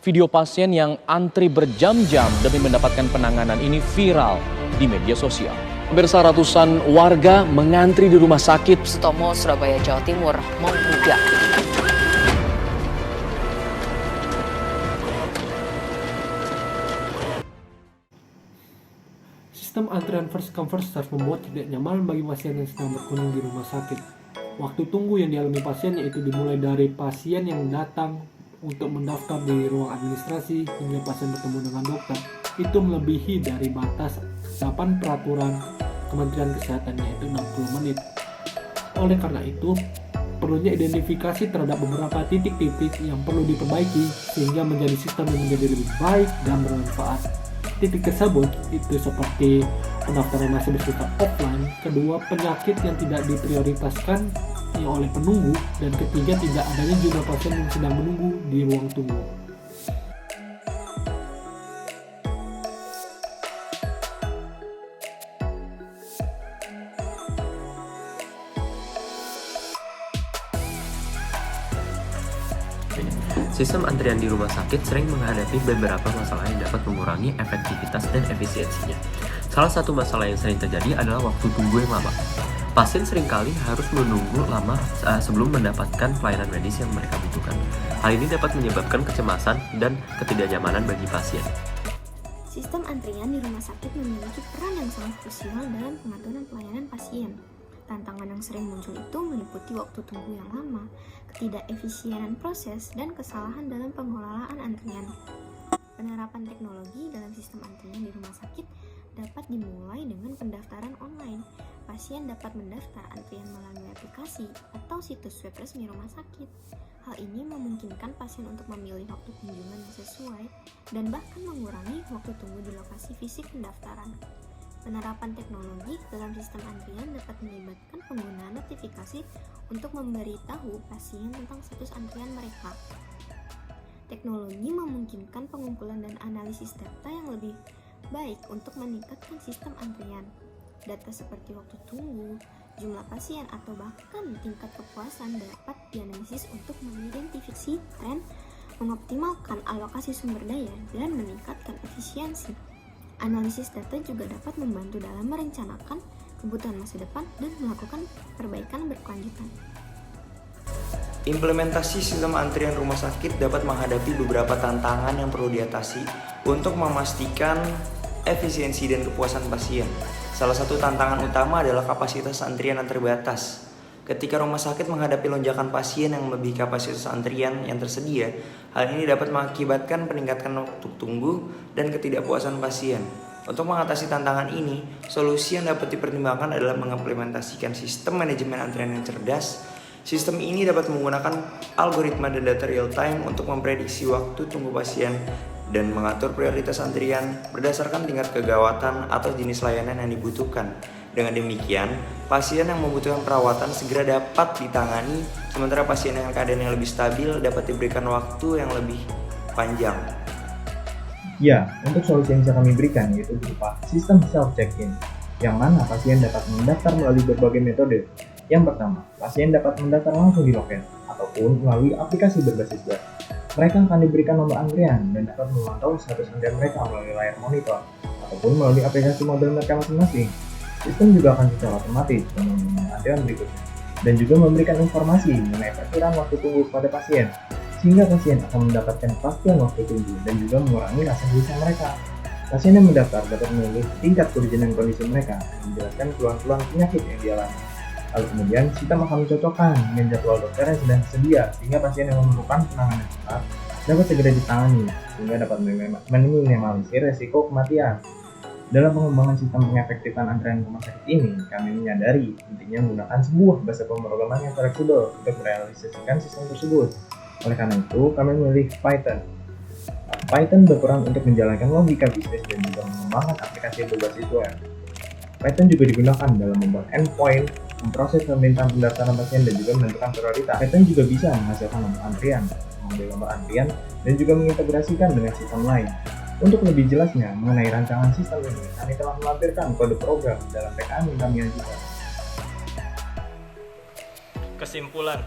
Video pasien yang antri berjam-jam demi mendapatkan penanganan ini viral di media sosial. Pemirsa, ratusan warga mengantri di rumah sakit Sutomo, Surabaya, Jawa Timur membludak. Sistem antrian first come first serve membuat tidak nyaman bagi pasien yang sedang berkunjung di rumah sakit. Waktu tunggu yang dialami pasien yaitu dimulai dari pasien yang datang untuk mendaftar di ruang administrasi hingga pasien bertemu dengan dokter itu melebihi dari batas ketetapan peraturan Kementerian Kesehatan yaitu 60 menit. Oleh karena itu, perlunya identifikasi terhadap beberapa titik-titik yang perlu diperbaiki sehingga menjadi sistem yang menjadi lebih baik dan bermanfaat. Titik tersebut itu seperti pendaftaran masih bersifat offline, kedua penyakit yang tidak diprioritaskan oleh penunggu, dan ketiga tidak adanya jumlah pasien yang sedang menunggu di ruang tunggu. Sistem antrian di rumah sakit sering menghadapi beberapa masalah yang dapat mengurangi efektivitas dan efisiensinya. Salah satu masalah yang sering terjadi adalah waktu tunggu yang lama. Pasien seringkali harus menunggu lama sebelum mendapatkan pelayanan medis yang mereka butuhkan. Hal ini dapat menyebabkan kecemasan dan ketidaknyamanan bagi pasien. Sistem antrian di rumah sakit memiliki peran yang sangat krusial dalam pengaturan pelayanan pasien. Tantangan yang sering muncul itu meliputi waktu tunggu yang lama, ketidakefisienan proses, dan kesalahan dalam pengelolaan antrian. Penerapan teknologi dalam sistem antrian di rumah sakit dapat dimulai dengan pendaftaran online. Pasien dapat mendaftar antrian melalui aplikasi atau situs web resmi rumah sakit. Hal ini memungkinkan pasien untuk memilih waktu kunjungan yang sesuai dan bahkan mengurangi waktu tunggu di lokasi fisik pendaftaran. Penerapan teknologi dalam sistem antrian dapat melibatkan penggunaan notifikasi untuk memberitahu pasien tentang status antrian mereka. Teknologi memungkinkan pengumpulan dan analisis data yang lebih baik untuk meningkatkan sistem antrian. Data seperti waktu tunggu, jumlah pasien, atau bahkan tingkat kepuasan dapat dianalisis untuk mengidentifikasi tren, mengoptimalkan alokasi sumber daya, dan meningkatkan efisiensi. Analisis data juga dapat membantu dalam merencanakan kebutuhan masa depan dan melakukan perbaikan berkelanjutan. Implementasi sistem antrian rumah sakit dapat menghadapi beberapa tantangan yang perlu diatasi untuk memastikan efisiensi dan kepuasan pasien. Salah satu tantangan utama adalah kapasitas antrian yang terbatas. Ketika rumah sakit menghadapi lonjakan pasien yang melebihi kapasitas antrian yang tersedia, hal ini dapat mengakibatkan peningkatan waktu tunggu dan ketidakpuasan pasien. Untuk mengatasi tantangan ini, solusi yang dapat dipertimbangkan adalah mengimplementasikan sistem manajemen antrian yang cerdas. Sistem ini dapat menggunakan algoritma dan data real time untuk memprediksi waktu tunggu pasien dan mengatur prioritas antrian berdasarkan tingkat kegawatan atau jenis layanan yang dibutuhkan. Dengan demikian, pasien yang membutuhkan perawatan segera dapat ditangani, sementara pasien yang keadaannya lebih stabil dapat diberikan waktu yang lebih panjang. Ya, untuk solusi yang bisa kami berikan yaitu berupa sistem self-check-in, yang mana pasien dapat mendaftar melalui berbagai metode. Yang pertama, pasien dapat mendaftar langsung di loket ataupun melalui aplikasi berbasis web. Mereka akan diberikan nomor antrian dan dapat memantau status antrian mereka melalui layar monitor ataupun melalui aplikasi mobil mereka masing-masing. Sistem juga akan secara otomatis mengenai antrian berikutnya dan juga memberikan informasi mengenai perkiraan waktu tunggu kepada pasien, sehingga pasien akan mendapatkan kepastian waktu tunggu dan juga mengurangi rasa gelisah mereka. Pasien yang mendaftar dapat memilih tingkat urgen dan kondisi mereka dan menjelaskan keluhan-keluhan penyakit yang dialami. Lalu kemudian sistem akan mencocokkan dengan jadwal dokter yang sedang tersedia sehingga pasien yang memerlukan penanganan cepat dapat segera ditangani sehingga dapat meminimalisir resiko kematian. Dalam pengembangan sistem pengefektifan antrian rumah sakit ini, kami menyadari pentingnya menggunakan sebuah bahasa pemrograman yang fleksibel untuk merealisasikan sistem tersebut. Oleh karena itu, kami memilih Python. Python berperan untuk menjalankan logika bisnis dan juga mengembangkan aplikasi berbasis web. Python juga digunakan dalam membuat endpoint, memproses permintaan pendaftaran pasien dan juga menentukan prioritas. Python juga bisa menghasilkan nomor antrian, mengambil nomor antrian, dan juga mengintegrasikan dengan sistem lain. Untuk lebih jelasnya mengenai rancangan sistem ini, kami telah melampirkan kode program dalam PKM yang kami ajukan. Kesimpulan,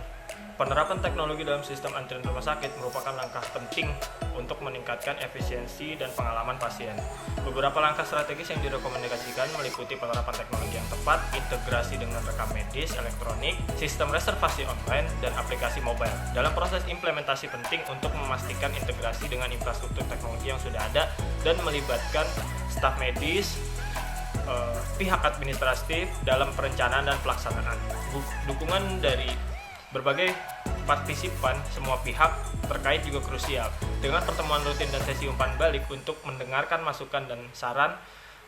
Penerapan teknologi dalam sistem antrian rumah sakit merupakan langkah penting untuk meningkatkan efisiensi dan pengalaman pasien. Beberapa langkah strategis yang direkomendasikan meliputi penerapan teknologi yang tepat, integrasi dengan rekam medis elektronik, sistem reservasi online, dan aplikasi mobile. Dalam proses implementasi penting untuk memastikan integrasi dengan infrastruktur teknologi yang sudah ada dan melibatkan staf medis, pihak administratif dalam perencanaan dan pelaksanaan. Dukungan dari berbagai partisipan semua pihak terkait juga krusial. Dengan pertemuan rutin dan sesi umpan balik untuk mendengarkan masukan dan saran,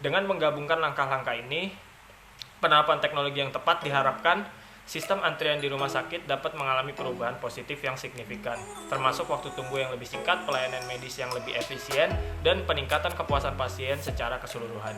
dengan menggabungkan langkah-langkah ini, penerapan teknologi yang tepat diharapkan sistem antrian di rumah sakit dapat mengalami perubahan positif yang signifikan, termasuk waktu tunggu yang lebih singkat, pelayanan medis yang lebih efisien, dan peningkatan kepuasan pasien secara keseluruhan.